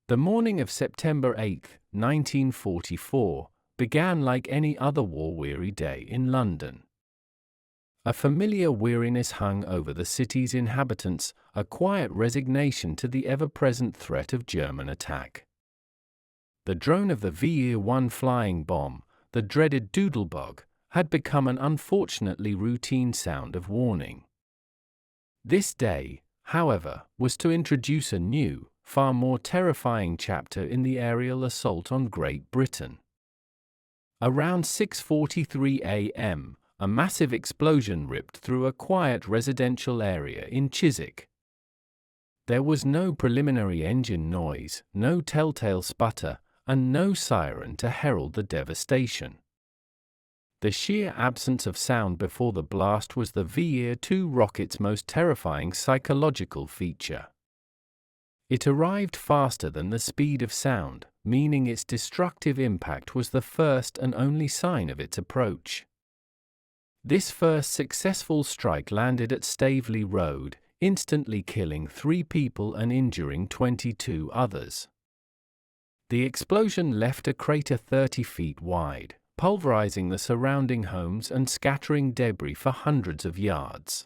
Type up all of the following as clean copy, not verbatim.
The morning of September 8, 1944, began like any other war-weary day in London. A familiar weariness hung over the city's inhabitants, a quiet resignation to the ever-present threat of German attack. The drone of the V-1 flying bomb, the dreaded doodlebug, had become an unfortunately routine sound of warning. This day, however, was to introduce a new, far more terrifying chapter in the aerial assault on Great Britain. Around 6:43 a.m., a massive explosion ripped through a quiet residential area in Chiswick. There was no preliminary engine noise, no telltale sputter, and no siren to herald the devastation. The sheer absence of sound before the blast was the V-2 rocket's most terrifying psychological feature. It arrived faster than the speed of sound, meaning its destructive impact was the first and only sign of its approach. This first successful strike landed at Staveley Road, instantly killing 3 people and injuring 22 others. The explosion left a crater 30 feet wide, pulverizing the surrounding homes and scattering debris for hundreds of yards.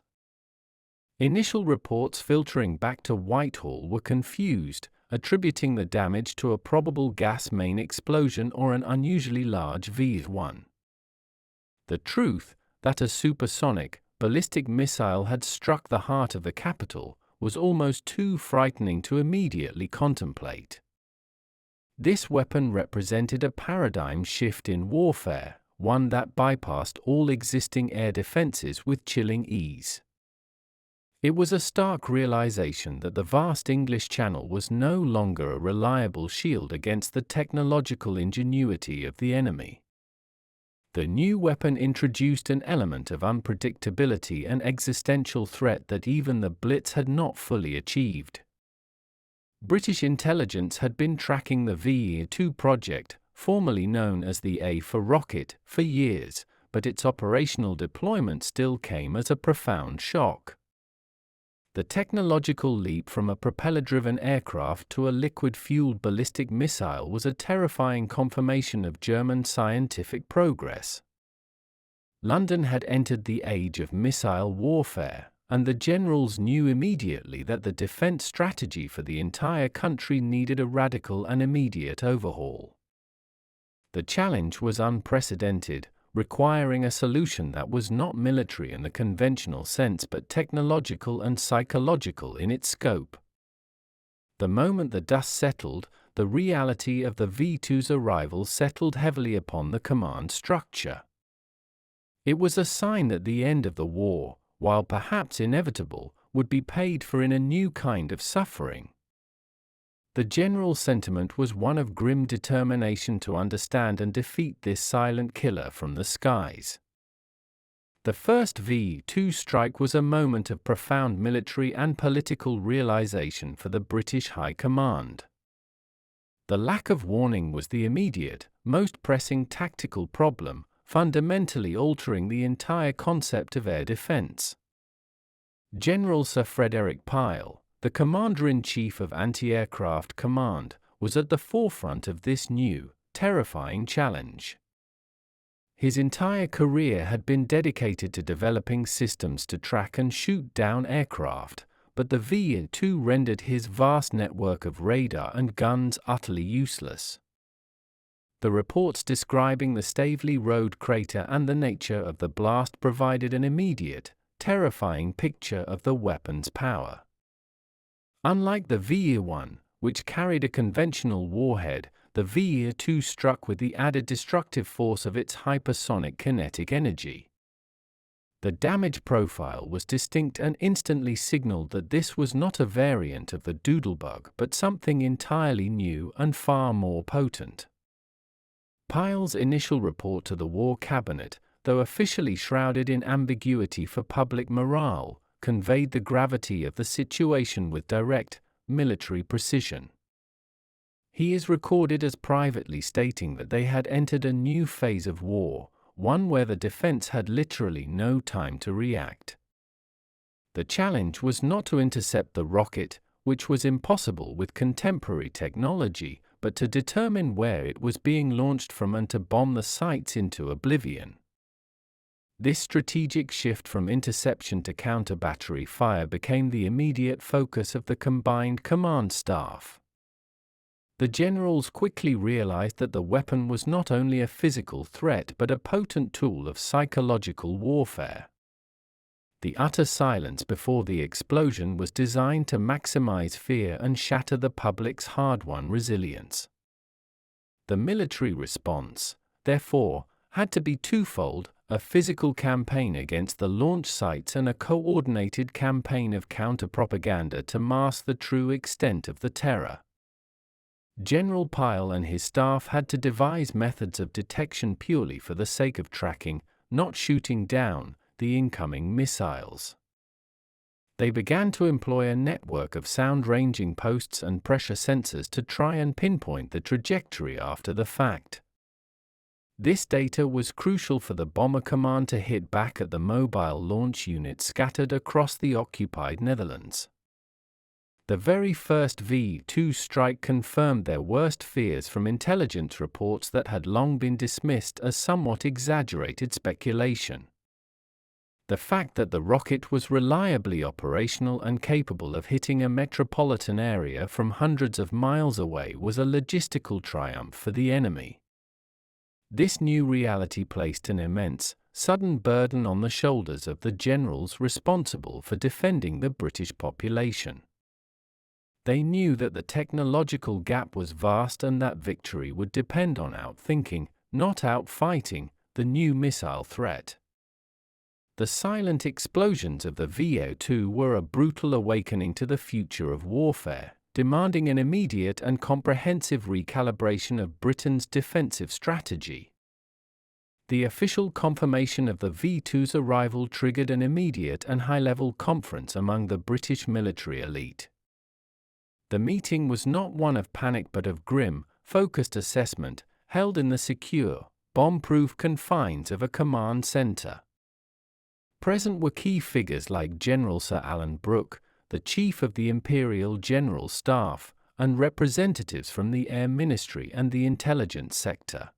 Initial reports filtering back to Whitehall were confused, attributing the damage to a probable gas main explosion or an unusually large V-1. The truth, that a supersonic, ballistic missile had struck the heart of the capital, was almost too frightening to immediately contemplate. This weapon represented a paradigm shift in warfare, one that bypassed all existing air defenses with chilling ease. It was a stark realization that the vast English Channel was no longer a reliable shield against the technological ingenuity of the enemy. The new weapon introduced an element of unpredictability and existential threat that even the Blitz had not fully achieved. British intelligence had been tracking the V-2 project, formerly known as the A for rocket, for years, but its operational deployment still came as a profound shock. The technological leap from a propeller-driven aircraft to a liquid-fueled ballistic missile was a terrifying confirmation of German scientific progress. London had entered the age of missile warfare, and the generals knew immediately that the defense strategy for the entire country needed a radical and immediate overhaul. The challenge was unprecedented, requiring a solution that was not military in the conventional sense but technological and psychological in its scope. The moment the dust settled, the reality of the V-2's arrival settled heavily upon the command structure. It was a sign that the end of the war, while perhaps inevitable, would be paid for in a new kind of suffering. The general sentiment was one of grim determination to understand and defeat this silent killer from the skies. The first V-2 strike was a moment of profound military and political realization for the British High Command. The lack of warning was the immediate, most pressing tactical problem, fundamentally altering the entire concept of air defense. General Sir Frederick Pyle, the Commander-in-Chief of Anti-Aircraft Command, was at the forefront of this new, terrifying challenge. His entire career had been dedicated to developing systems to track and shoot down aircraft, but the V-2 rendered his vast network of radar and guns utterly useless. The reports describing the Staveley Road crater and the nature of the blast provided an immediate, terrifying picture of the weapon's power. Unlike the V-1, which carried a conventional warhead, the V-2 struck with the added destructive force of its hypersonic kinetic energy. The damage profile was distinct and instantly signaled that this was not a variant of the doodlebug but something entirely new and far more potent. Pyle's initial report to the War Cabinet, though officially shrouded in ambiguity for public morale, conveyed the gravity of the situation with direct, military precision. He is recorded as privately stating that they had entered a new phase of war, one where the defense had literally no time to react. The challenge was not to intercept the rocket, which was impossible with contemporary technology, but to determine where it was being launched from and to bomb the sites into oblivion. This strategic shift from interception to counter-battery fire became the immediate focus of the combined command staff. The generals quickly realized that the weapon was not only a physical threat but a potent tool of psychological warfare. The utter silence before the explosion was designed to maximize fear and shatter the public's hard-won resilience. The military response, therefore, had to be twofold: a physical campaign against the launch sites and a coordinated campaign of counter-propaganda to mask the true extent of the terror. General Pyle and his staff had to devise methods of detection purely for the sake of tracking, not shooting down, the incoming missiles. They began to employ a network of sound-ranging posts and pressure sensors to try and pinpoint the trajectory after the fact. This data was crucial for the Bomber Command to hit back at the mobile launch units scattered across the occupied Netherlands. The very first V-2 strike confirmed their worst fears from intelligence reports that had long been dismissed as somewhat exaggerated speculation. The fact that the rocket was reliably operational and capable of hitting a metropolitan area from hundreds of miles away was a logistical triumph for the enemy. This new reality placed an immense, sudden burden on the shoulders of the generals responsible for defending the British population. They knew that the technological gap was vast and that victory would depend on outthinking, not outfighting, the new missile threat. The silent explosions of the V-2 were a brutal awakening to the future of warfare, demanding an immediate and comprehensive recalibration of Britain's defensive strategy. The official confirmation of the V-2's arrival triggered an immediate and high-level conference among the British military elite. The meeting was not one of panic but of grim, focused assessment, held in the secure, bomb-proof confines of a command centre. Present were key figures like General Sir Alan Brooke, the Chief of the Imperial General Staff, and representatives from the Air Ministry and the intelligence sector.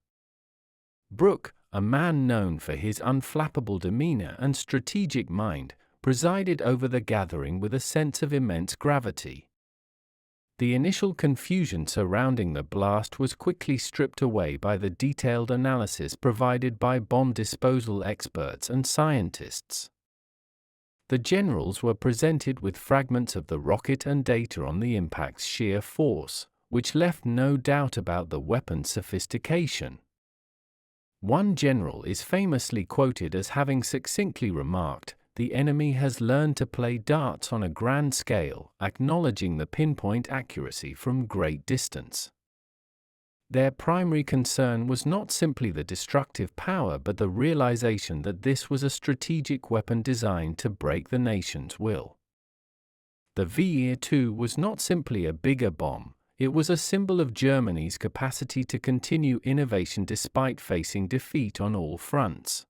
Brooke, a man known for his unflappable demeanour and strategic mind, presided over the gathering with a sense of immense gravity. The initial confusion surrounding the blast was quickly stripped away by the detailed analysis provided by bomb disposal experts and scientists. The generals were presented with fragments of the rocket and data on the impact's sheer force, which left no doubt about the weapon's sophistication. One general is famously quoted as having succinctly remarked, "The enemy has learned to play darts on a grand scale, acknowledging the pinpoint accuracy from great distance." Their primary concern was not simply the destructive power but the realization that this was a strategic weapon designed to break the nation's will. The V-2 was not simply a bigger bomb, it was a symbol of Germany's capacity to continue innovation despite facing defeat on all fronts.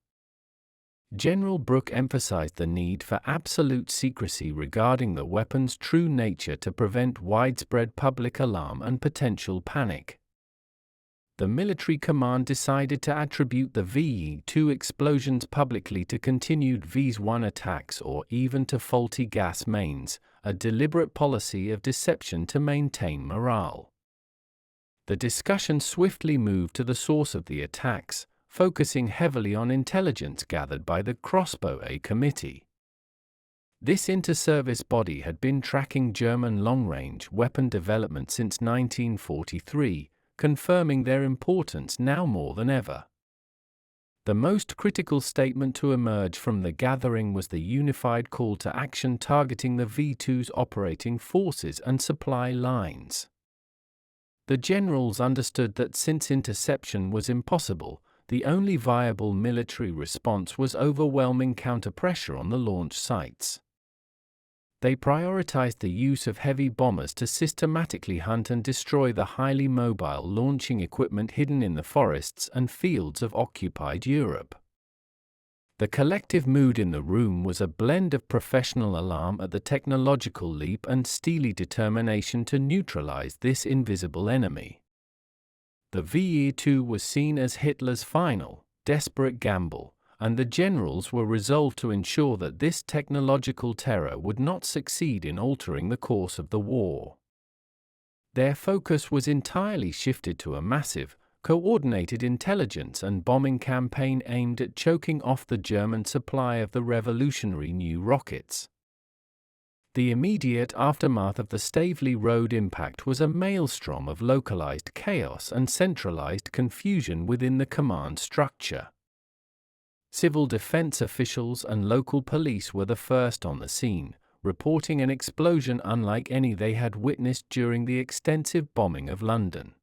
General Brooke emphasized the need for absolute secrecy regarding the weapon's true nature to prevent widespread public alarm and potential panic. The military command decided to attribute the V-2 explosions publicly to continued V-1 attacks or even to faulty gas mains, a deliberate policy of deception to maintain morale. The discussion swiftly moved to the source of the attacks, focusing heavily on intelligence gathered by the Crossbow A Committee. This inter-service body had been tracking German long-range weapon development since 1943, confirming their importance now more than ever. The most critical statement to emerge from the gathering was the unified call to action targeting the V-2's operating forces and supply lines. The generals understood that since interception was impossible, the only viable military response was overwhelming counter-pressure on the launch sites. They prioritized the use of heavy bombers to systematically hunt and destroy the highly mobile launching equipment hidden in the forests and fields of occupied Europe. The collective mood in the room was a blend of professional alarm at the technological leap and steely determination to neutralize this invisible enemy. The V-2 was seen as Hitler's final, desperate gamble, and the generals were resolved to ensure that this technological terror would not succeed in altering the course of the war. Their focus was entirely shifted to a massive, coordinated intelligence and bombing campaign aimed at choking off the German supply of the revolutionary new rockets. The immediate aftermath of the Staveley Road impact was a maelstrom of localized chaos and centralized confusion within the command structure. Civil defense officials and local police were the first on the scene, reporting an explosion unlike any they had witnessed during the extensive bombing of London.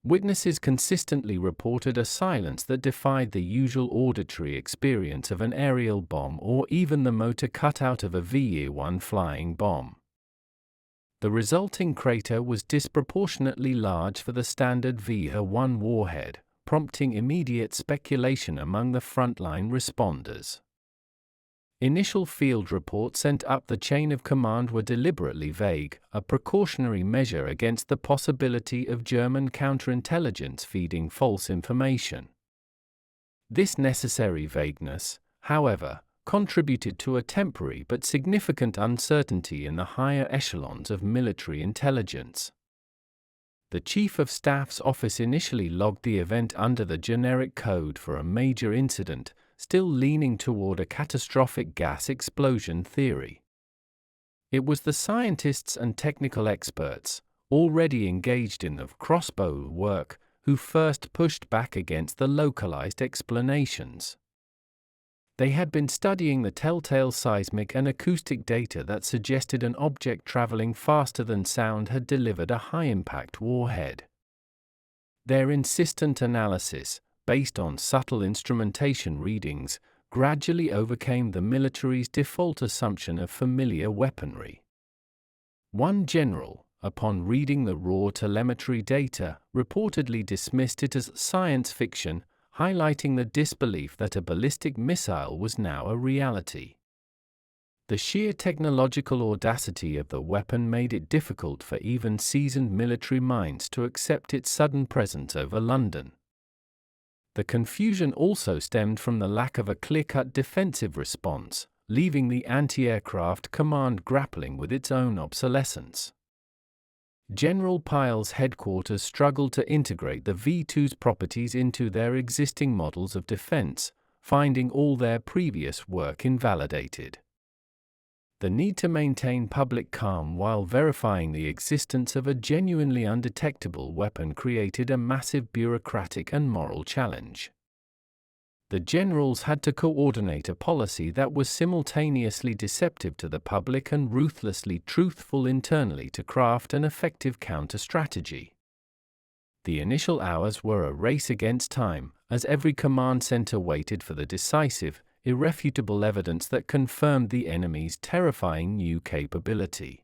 Witnesses consistently reported a silence that defied the usual auditory experience of an aerial bomb or even the motor cutout of a V-1 flying bomb. The resulting crater was disproportionately large for the standard V-1 warhead, prompting immediate speculation among the frontline responders. Initial field reports sent up the chain of command were deliberately vague, a precautionary measure against the possibility of German counterintelligence feeding false information. This necessary vagueness, however, contributed to a temporary but significant uncertainty in the higher echelons of military intelligence. The Chief of Staff's office initially logged the event under the generic code for a major incident, still leaning toward a catastrophic gas explosion theory. It was the scientists and technical experts, already engaged in the crossbow work, who first pushed back against the localized explanations. They had been studying the telltale seismic and acoustic data that suggested an object traveling faster than sound had delivered a high-impact warhead. Their insistent analysis, based on subtle instrumentation readings, gradually overcame the military's default assumption of familiar weaponry. One general, upon reading the raw telemetry data, reportedly dismissed it as science fiction, highlighting the disbelief that a ballistic missile was now a reality. The sheer technological audacity of the weapon made it difficult for even seasoned military minds to accept its sudden presence over London. The confusion also stemmed from the lack of a clear-cut defensive response, leaving the anti-aircraft command grappling with its own obsolescence. General Pyle's headquarters struggled to integrate the V-2's properties into their existing models of defense, finding all their previous work invalidated. The need to maintain public calm while verifying the existence of a genuinely undetectable weapon created a massive bureaucratic and moral challenge. The generals had to coordinate a policy that was simultaneously deceptive to the public and ruthlessly truthful internally to craft an effective counter-strategy. The initial hours were a race against time, as every command center waited for the decisive, irrefutable evidence that confirmed the enemy's terrifying new capability.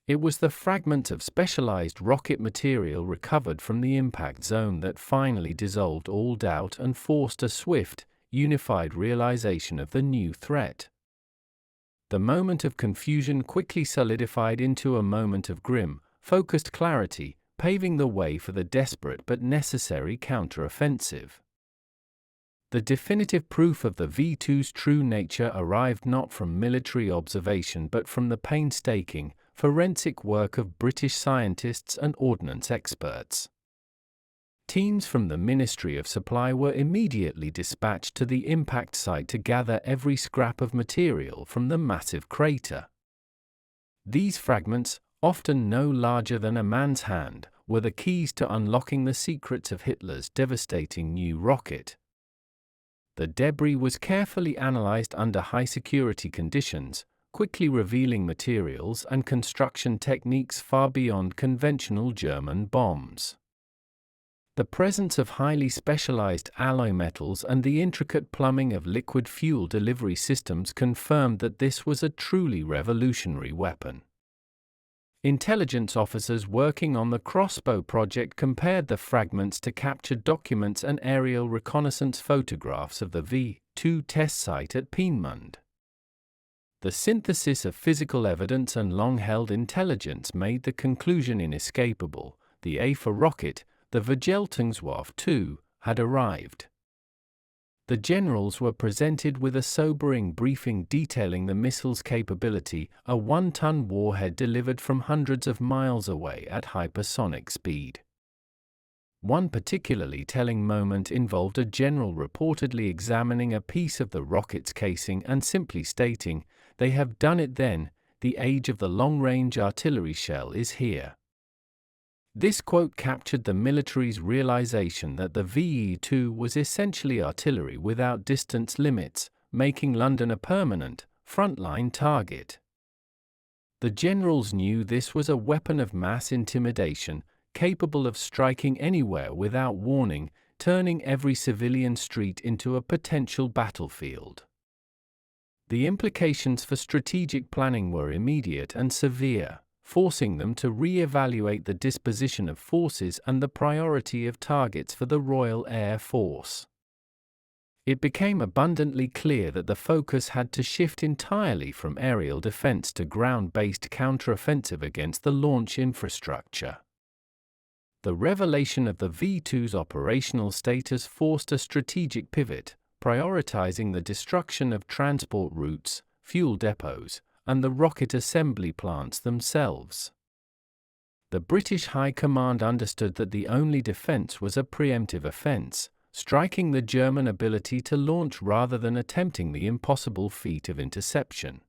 It was the fragment of specialized rocket material recovered from the impact zone that finally dissolved all doubt and forced a swift, unified realization of the new threat. The moment of confusion quickly solidified into a moment of grim, focused clarity, paving the way for the desperate but necessary counteroffensive. The definitive proof of the V-2's true nature arrived not from military observation but from the painstaking, forensic work of British scientists and ordnance experts. Teams from the Ministry of Supply were immediately dispatched to the impact site to gather every scrap of material from the massive crater. These fragments, often no larger than a man's hand, were the keys to unlocking the secrets of Hitler's devastating new rocket. The debris was carefully analyzed under high-security conditions, quickly revealing materials and construction techniques far beyond conventional German bombs. The presence of highly specialized alloy metals and the intricate plumbing of liquid fuel delivery systems confirmed that this was a truly revolutionary weapon. Intelligence officers working on the Crossbow project compared the fragments to captured documents and aerial reconnaissance photographs of the V-2 test site at Peenemünde. The synthesis of physical evidence and long-held intelligence made the conclusion inescapable: the A4 rocket, the V-2, had arrived. The generals were presented with a sobering briefing detailing the missile's capability, a 1-ton warhead delivered from hundreds of miles away at hypersonic speed. One particularly telling moment involved a general reportedly examining a piece of the rocket's casing and simply stating, "They have done it then, the age of the long-range artillery shell is here." This quote captured the military's realization that the V-2 was essentially artillery without distance limits, making London a permanent, frontline target. The generals knew this was a weapon of mass intimidation, capable of striking anywhere without warning, turning every civilian street into a potential battlefield. The implications for strategic planning were immediate and severe, forcing them to re-evaluate the disposition of forces and the priority of targets for the Royal Air Force. It became abundantly clear that the focus had to shift entirely from aerial defense to ground-based counteroffensive against the launch infrastructure. The revelation of the V-2's operational status forced a strategic pivot, prioritizing the destruction of transport routes, fuel depots, and the rocket assembly plants themselves. The British High Command understood that the only defense was a preemptive offense, striking the German ability to launch rather than attempting the impossible feat of interception.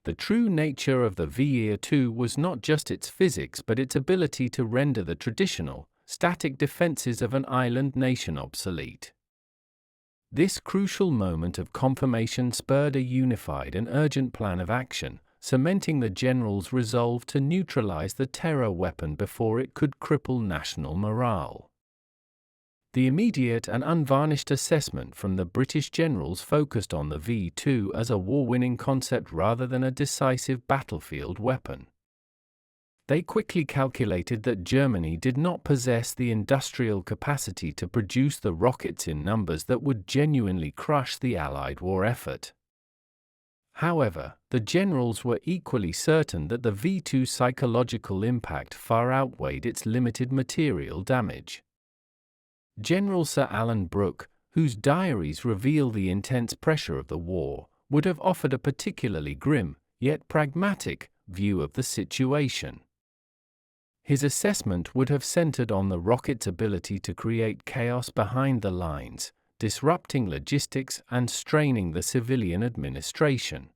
The true nature of the V-2 was not just its physics but its ability to render the traditional, static defenses of an island nation obsolete. This crucial moment of confirmation spurred a unified and urgent plan of action, cementing the generals' resolve to neutralize the terror weapon before it could cripple national morale. The immediate and unvarnished assessment from the British generals focused on the V-2 as a war-winning concept rather than a decisive battlefield weapon. They quickly calculated that Germany did not possess the industrial capacity to produce the rockets in numbers that would genuinely crush the Allied war effort. However, the generals were equally certain that the V-2's psychological impact far outweighed its limited material damage. General Sir Alan Brooke, whose diaries reveal the intense pressure of the war, would have offered a particularly grim, yet pragmatic, view of the situation. His assessment would have centered on the rocket's ability to create chaos behind the lines, disrupting logistics and straining the civilian administration.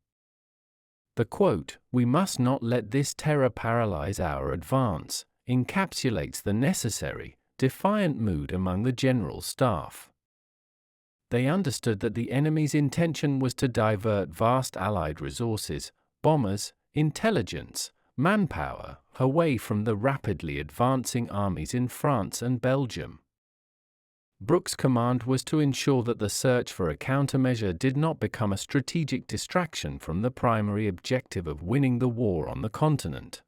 The quote, "We must not let this terror paralyze our advance," encapsulates the necessary, defiant mood among the general staff. They understood that the enemy's intention was to divert vast Allied resources, bombers, intelligence, manpower, away from the rapidly advancing armies in France and Belgium. Brooke's command was to ensure that the search for a countermeasure did not become a strategic distraction from the primary objective of winning the war on the continent.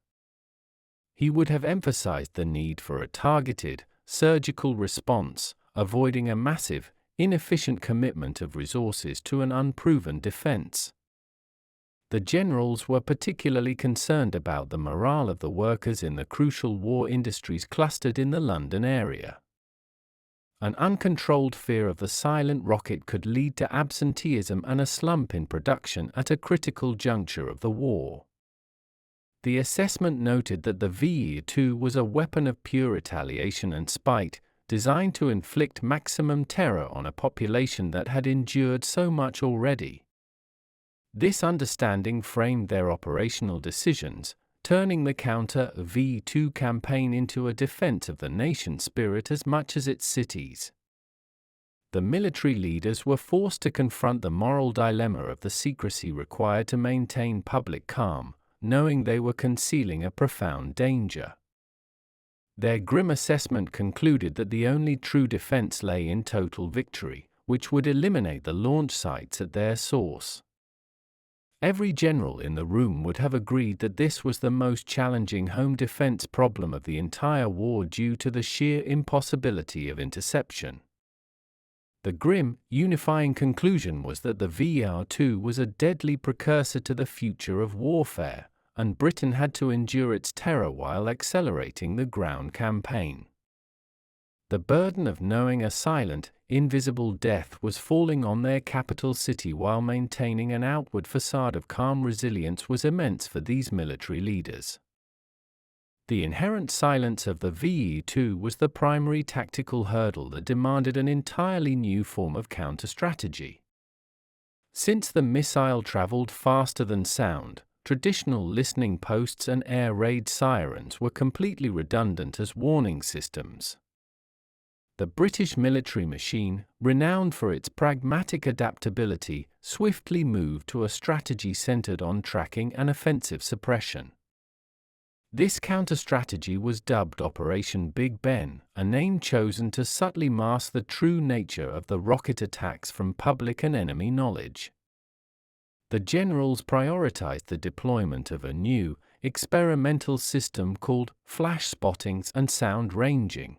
He would have emphasized the need for a targeted, surgical response, avoiding a massive, inefficient commitment of resources to an unproven defense. The generals were particularly concerned about the morale of the workers in the crucial war industries clustered in the London area. An uncontrolled fear of the silent rocket could lead to absenteeism and a slump in production at a critical juncture of the war. The assessment noted that the V-2 was a weapon of pure retaliation and spite, designed to inflict maximum terror on a population that had endured so much already. This understanding framed their operational decisions, turning the counter-V-2 campaign into a defense of the nation's spirit as much as its cities. The military leaders were forced to confront the moral dilemma of the secrecy required to maintain public calm, knowing they were concealing a profound danger. Their grim assessment concluded that the only true defense lay in total victory, which would eliminate the launch sites at their source. Every general in the room would have agreed that this was the most challenging home defense problem of the entire war due to the sheer impossibility of interception. The grim, unifying conclusion was that the V-2 was a deadly precursor to the future of warfare, and Britain had to endure its terror while accelerating the ground campaign. The burden of knowing a silent, invisible death was falling on their capital city while maintaining an outward facade of calm resilience was immense for these military leaders. The inherent silence of the V-2 was the primary tactical hurdle that demanded an entirely new form of counter-strategy. Since the missile traveled faster than sound, traditional listening posts and air raid sirens were completely redundant as warning systems. The British military machine, renowned for its pragmatic adaptability, swiftly moved to a strategy centered on tracking and offensive suppression. This counter-strategy was dubbed Operation Big Ben, a name chosen to subtly mask the true nature of the rocket attacks from public and enemy knowledge. The generals prioritized the deployment of a new, experimental system called flash spotting and sound ranging.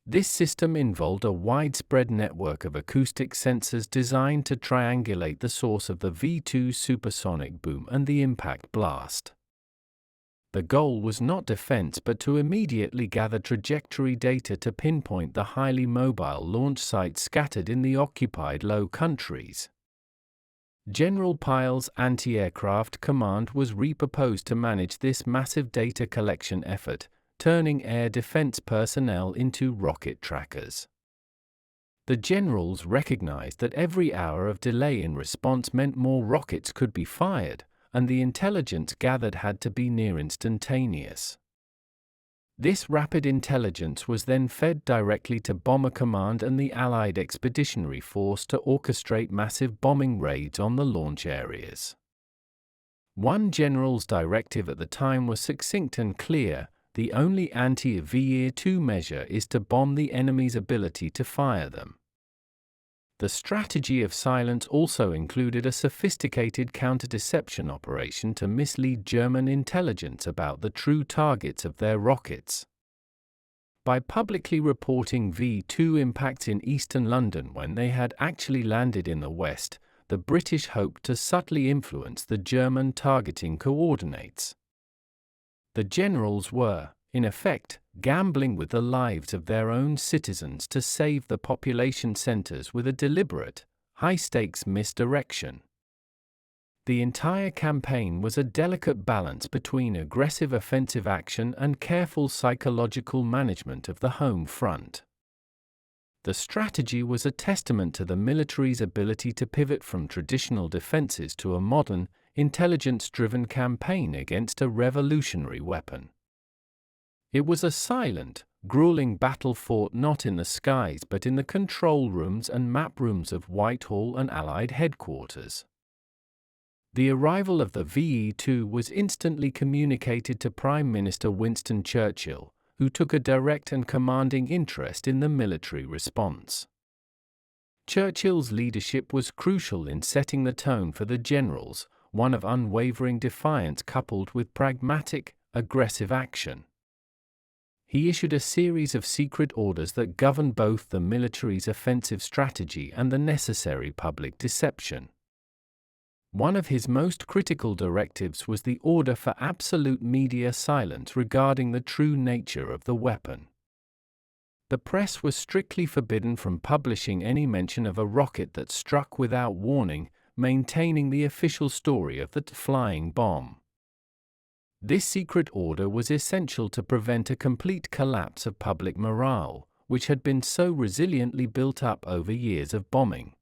This system involved a widespread network of acoustic sensors designed to triangulate the source of the V-2 supersonic boom and the impact blast. The goal was not defense but to immediately gather trajectory data to pinpoint the highly mobile launch sites scattered in the occupied Low Countries. General Pyle's anti-aircraft command was repurposed to manage this massive data collection effort, turning air defense personnel into rocket trackers. The generals recognized that every hour of delay in response meant more rockets could be fired, and the intelligence gathered had to be near instantaneous. This rapid intelligence was then fed directly to Bomber Command and the Allied Expeditionary Force to orchestrate massive bombing raids on the launch areas. One general's directive at the time was succinct and clear: the only anti-V-2 measure is to bomb the enemy's ability to fire them. The strategy of silence also included a sophisticated counter-deception operation to mislead German intelligence about the true targets of their rockets. By publicly reporting V-2 impacts in eastern London when they had actually landed in the west, the British hoped to subtly influence the German targeting coordinates. The generals were, in effect, gambling with the lives of their own citizens to save the population centers with a deliberate, high-stakes misdirection. The entire campaign was a delicate balance between aggressive offensive action and careful psychological management of the home front. The strategy was a testament to the military's ability to pivot from traditional defenses to a modern, intelligence-driven campaign against a revolutionary weapon. It was a silent, grueling battle fought not in the skies but in the control rooms and map rooms of Whitehall and Allied headquarters. The arrival of the V-2 was instantly communicated to Prime Minister Winston Churchill, who took a direct and commanding interest in the military response. Churchill's leadership was crucial in setting the tone for the generals, one of unwavering defiance coupled with pragmatic, aggressive action. He issued a series of secret orders that governed both the military's offensive strategy and the necessary public deception. One of his most critical directives was the order for absolute media silence regarding the true nature of the weapon. The press was strictly forbidden from publishing any mention of a rocket that struck without warning, maintaining the official story of the flying bomb. This secret order was essential to prevent a complete collapse of public morale, which had been so resiliently built up over years of bombing.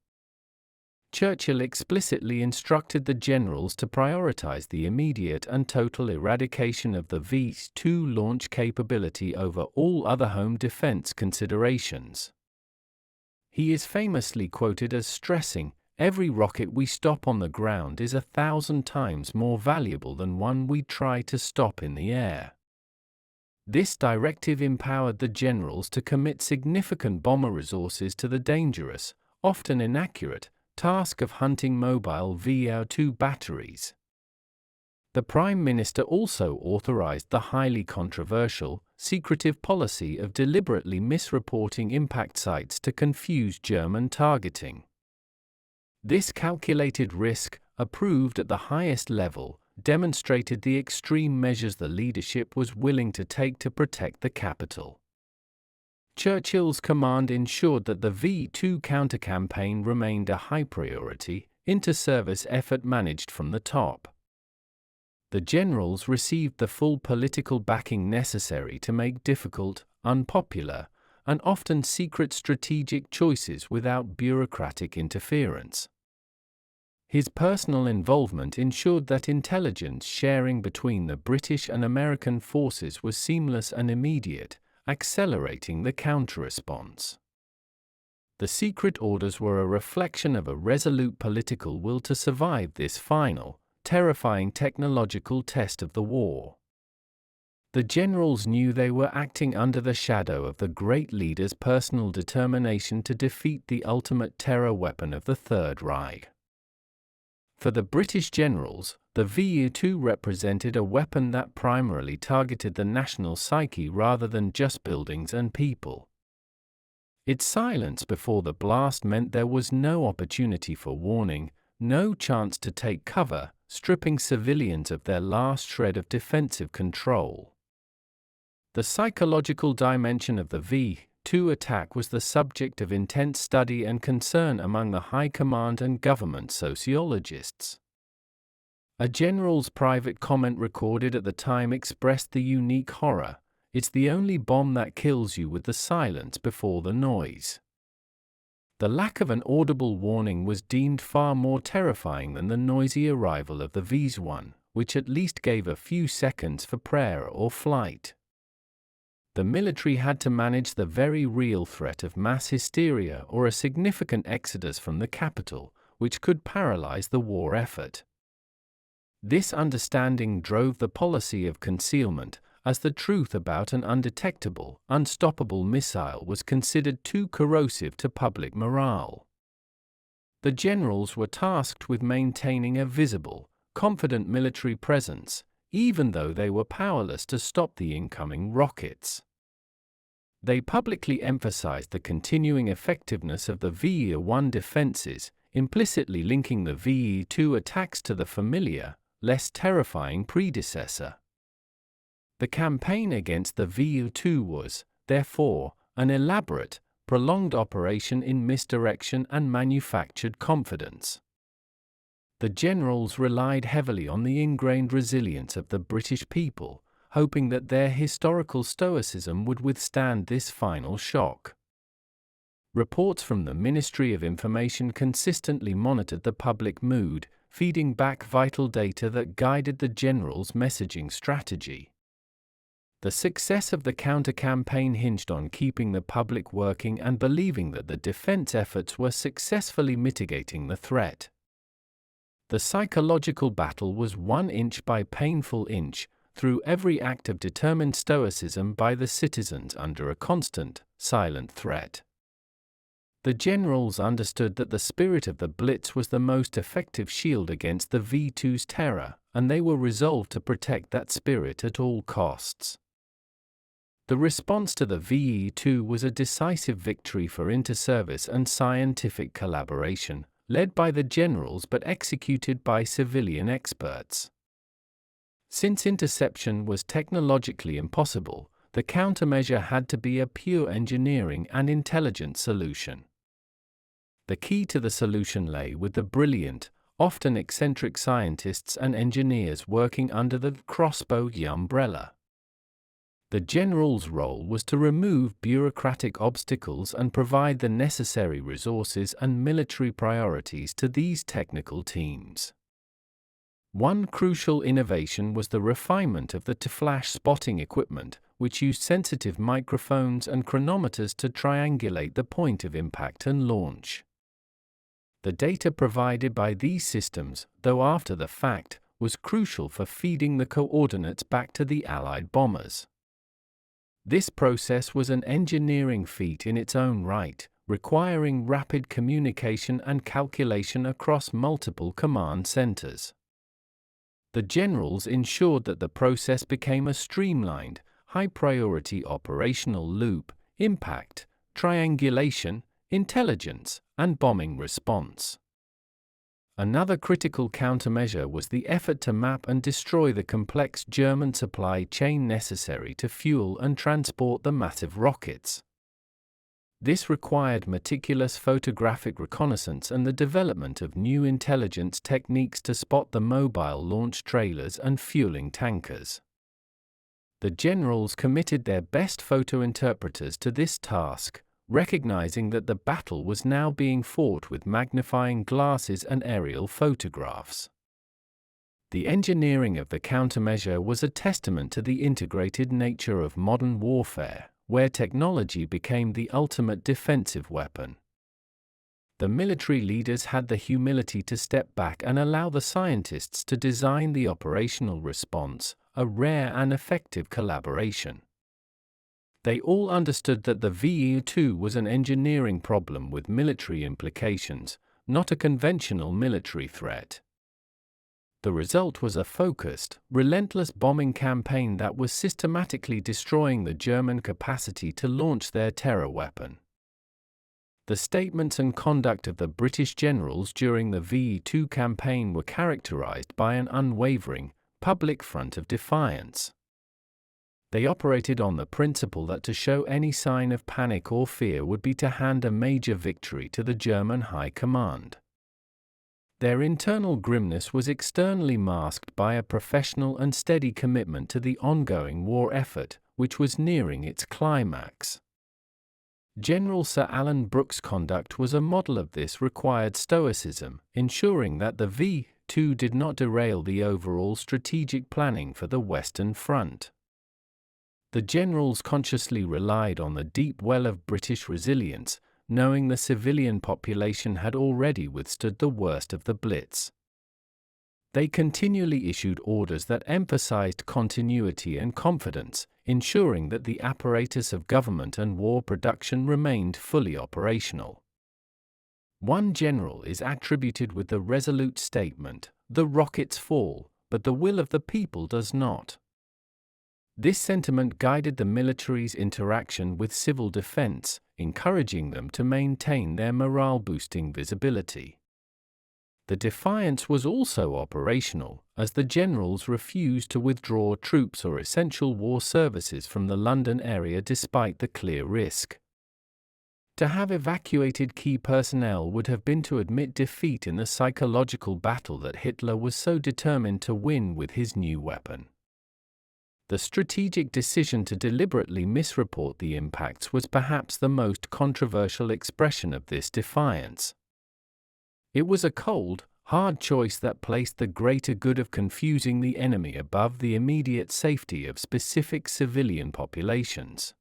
Churchill explicitly instructed the generals to prioritize the immediate and total eradication of the V-2 launch capability over all other home defense considerations. He is famously quoted as stressing, "Every rocket we stop on the ground is 1,000 times more valuable than one we try to stop in the air." This directive empowered the generals to commit significant bomber resources to the dangerous, often inaccurate, task of hunting mobile V-2 batteries. The Prime Minister also authorized the highly controversial, secretive policy of deliberately misreporting impact sites to confuse German targeting. This calculated risk, approved at the highest level, demonstrated the extreme measures the leadership was willing to take to protect the capital. Churchill's command ensured that the V-2 counter-campaign remained a high priority, inter-service effort managed from the top. The generals received the full political backing necessary to make difficult, unpopular, and often secret strategic choices without bureaucratic interference. His personal involvement ensured that intelligence sharing between the British and American forces was seamless and immediate, accelerating the counter-response. The secret orders were a reflection of a resolute political will to survive this final, terrifying technological test of the war. The generals knew they were acting under the shadow of the great leader's personal determination to defeat the ultimate terror weapon of the Third Reich. For the British generals, the V-2 represented a weapon that primarily targeted the national psyche rather than just buildings and people. Its silence before the blast meant there was no opportunity for warning, no chance to take cover, stripping civilians of their last shred of defensive control. The psychological dimension of the V-2 attack was the subject of intense study and concern among the high command and government sociologists. A general's private comment recorded at the time expressed the unique horror: "It's the only bomb that kills you with the silence before the noise." The lack of an audible warning was deemed far more terrifying than the noisy arrival of the V-1, which at least gave a few seconds for prayer or flight. The military had to manage the very real threat of mass hysteria or a significant exodus from the capital, which could paralyze the war effort. This understanding drove the policy of concealment, as the truth about an undetectable, unstoppable missile was considered too corrosive to public morale. The generals were tasked with maintaining a visible, confident military presence, even though they were powerless to stop the incoming rockets. They publicly emphasized the continuing effectiveness of the V-1 defenses, implicitly linking the V-2 attacks to the familiar, less terrifying predecessor. The campaign against the V-2 was, therefore, an elaborate, prolonged operation in misdirection and manufactured confidence. The generals relied heavily on the ingrained resilience of the British people, hoping that their historical stoicism would withstand this final shock. Reports from the Ministry of Information consistently monitored the public mood, feeding back vital data that guided the generals' messaging strategy. The success of the counter-campaign hinged on keeping the public working and believing that the defense efforts were successfully mitigating the threat. The psychological battle was won inch by painful inch, through every act of determined stoicism by the citizens under a constant, silent threat. The generals understood that the spirit of the Blitz was the most effective shield against the V-2's terror, and they were resolved to protect that spirit at all costs. The response to the V-2 was a decisive victory for inter-service and scientific collaboration, led by the generals but executed by civilian experts. Since interception was technologically impossible, the countermeasure had to be a pure engineering and intelligence solution. The key to the solution lay with the brilliant, often eccentric scientists and engineers working under the crossbow umbrella. The general's role was to remove bureaucratic obstacles and provide the necessary resources and military priorities to these technical teams. One crucial innovation was the refinement of the flash spotting equipment, which used sensitive microphones and chronometers to triangulate the point of impact and launch. The data provided by these systems, though after the fact, was crucial for feeding the coordinates back to the Allied bombers. This process was an engineering feat in its own right, requiring rapid communication and calculation across multiple command centers. The generals ensured that the process became a streamlined, high-priority operational loop: impact, triangulation, intelligence, and bombing response. Another critical countermeasure was the effort to map and destroy the complex German supply chain necessary to fuel and transport the massive rockets. This required meticulous photographic reconnaissance and the development of new intelligence techniques to spot the mobile launch trailers and fueling tankers. The generals committed their best photo interpreters to this task, recognizing that the battle was now being fought with magnifying glasses and aerial photographs. The engineering of the countermeasure was a testament to the integrated nature of modern warfare, where technology became the ultimate defensive weapon. The military leaders had the humility to step back and allow the scientists to design the operational response, a rare and effective collaboration. They all understood that the V-2 was an engineering problem with military implications, not a conventional military threat. The result was a focused, relentless bombing campaign that was systematically destroying the German capacity to launch their terror weapon. The statements and conduct of the British generals during the V-2 campaign were characterized by an unwavering, public front of defiance. They operated on the principle that to show any sign of panic or fear would be to hand a major victory to the German High Command. Their internal grimness was externally masked by a professional and steady commitment to the ongoing war effort, which was nearing its climax. General Sir Alan Brooke's conduct was a model of this required stoicism, ensuring that the V-2 did not derail the overall strategic planning for the Western Front. The generals consciously relied on the deep well of British resilience, knowing the civilian population had already withstood the worst of the Blitz. They continually issued orders that emphasized continuity and confidence, ensuring that the apparatus of government and war production remained fully operational. One general is attributed with the resolute statement, "The rockets fall, but the will of the people does not." This sentiment guided the military's interaction with civil defense, encouraging them to maintain their morale-boosting visibility. The defiance was also operational, as the generals refused to withdraw troops or essential war services from the London area despite the clear risk. To have evacuated key personnel would have been to admit defeat in the psychological battle that Hitler was so determined to win with his new weapon. The strategic decision to deliberately misreport the impacts was perhaps the most controversial expression of this defiance. It was a cold, hard choice that placed the greater good of confusing the enemy above the immediate safety of specific civilian populations.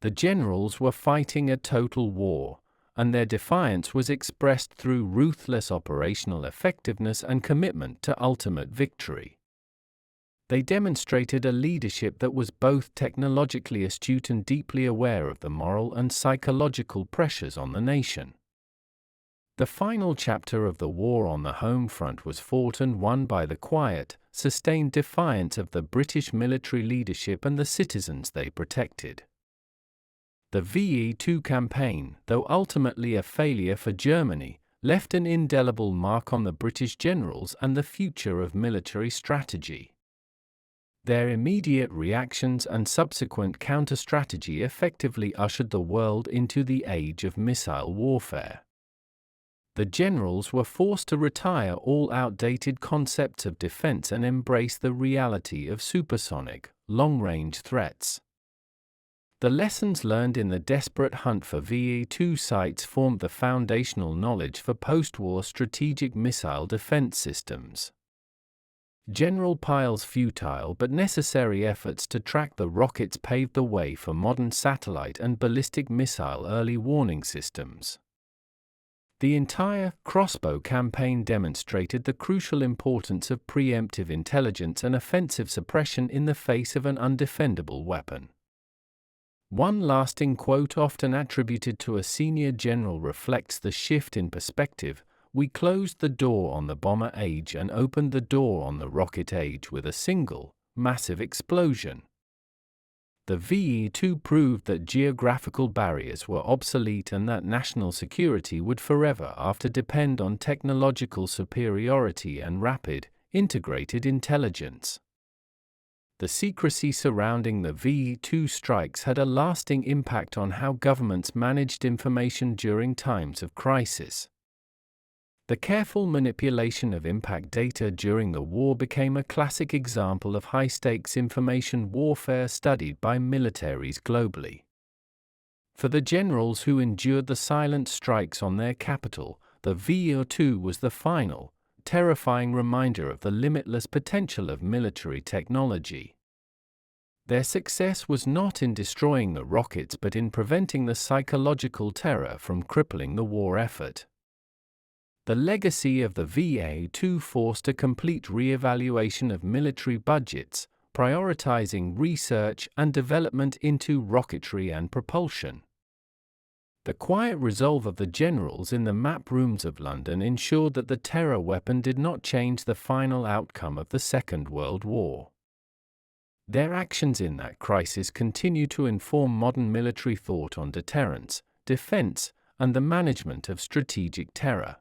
The generals were fighting a total war, and their defiance was expressed through ruthless operational effectiveness and commitment to ultimate victory. They demonstrated a leadership that was both technologically astute and deeply aware of the moral and psychological pressures on the nation. The final chapter of the war on the home front was fought and won by the quiet, sustained defiance of the British military leadership and the citizens they protected. The V-2 campaign, though ultimately a failure for Germany, left an indelible mark on the British generals and the future of military strategy. Their immediate reactions and subsequent counter-strategy effectively ushered the world into the age of missile warfare. The generals were forced to retire all outdated concepts of defense and embrace the reality of supersonic, long-range threats. The lessons learned in the desperate hunt for V-2 sites formed the foundational knowledge for post-war strategic missile defense systems. General Pile's futile but necessary efforts to track the rockets paved the way for modern satellite and ballistic missile early warning systems. The entire crossbow campaign demonstrated the crucial importance of preemptive intelligence and offensive suppression in the face of an undefendable weapon. One lasting quote often attributed to a senior general reflects the shift in perspective: "We closed the door on the bomber age and opened the door on the rocket age with a single, massive explosion." The V-2 proved that geographical barriers were obsolete and that national security would forever after depend on technological superiority and rapid, integrated intelligence. The secrecy surrounding the V-2 strikes had a lasting impact on how governments managed information during times of crisis. The careful manipulation of impact data during the war became a classic example of high-stakes information warfare studied by militaries globally. For the generals who endured the silent strikes on their capital, the V-2 was the final, terrifying reminder of the limitless potential of military technology. Their success was not in destroying the rockets but in preventing the psychological terror from crippling the war effort. The legacy of the V-2 forced a complete re-evaluation of military budgets, prioritizing research and development into rocketry and propulsion. The quiet resolve of the generals in the map rooms of London ensured that the terror weapon did not change the final outcome of the Second World War. Their actions in that crisis continue to inform modern military thought on deterrence, defense, and the management of strategic terror.